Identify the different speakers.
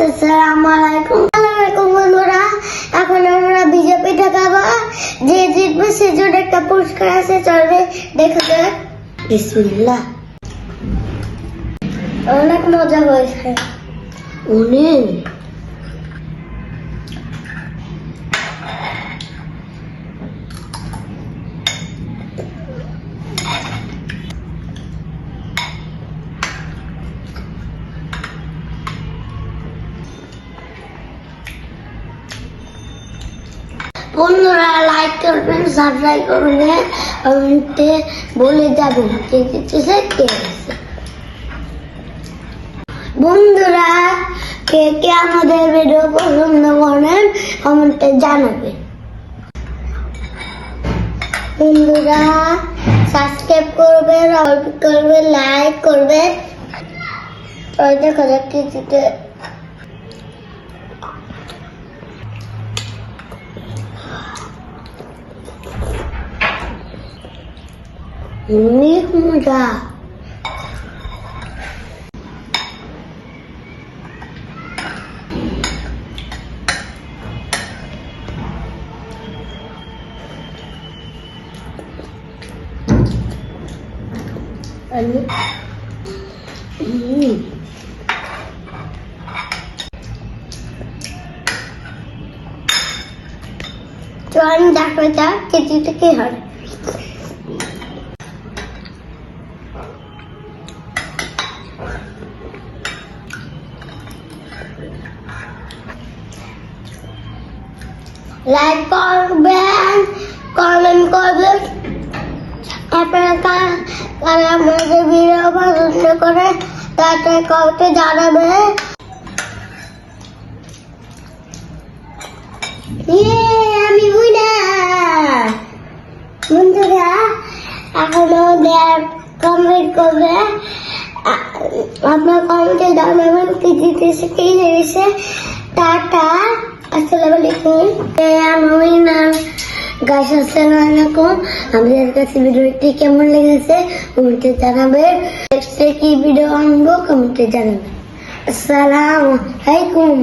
Speaker 1: আসসালামু আলাইকুম বন্ধুরা, এখন আমরা বিজেপি ঢাকাবা যে জিতবে সেজন্য একটা পুরস্কার আছে, চলবে দেখা যাক। বিসমিল্লাহ। অনেক মজা হয়েছে, অনেক। বন্ধুরা লাইক করবেন, সাবস্ক্রাইব করবেন, কমেন্টে বলে যাবেন কে জিতেছে কে হারছে। বন্ধুরা কে কে আমাদের ভিডিও পছন্দ করেন কমেন্টে জানাবেন। বন্ধুরা সাবস্ক্রাইব করবেন, লাইক করবেন। দেখা যাক কে জিতে। অনেক মজা। চল দেখা যাক কে জিতে কে হারে। লাইক করবেন, কমেন্ট করবেন, আপনারা কারা আমাদের ভিডিও পছন্দ করে তাতে কমেন্টে জানাবেন। আমি উইনার। বন্ধুরা এখন কমেন্ট করবে, আপনার কমেন্টে জানাবেন কি জিতেছে কি হেরেছে। টাটা, আসসালামু আলাইকুম। আমি উইনার। গাইস আসসালামু আলাইকুম। আমাদের কাছে ভিডিওটি কেমন লেগেছে কমেন্টে জানাবেন। নেক্সট কি ভিডিও আনবো কমেন্টে জানাবেন। আসসালামু আলাইকুম।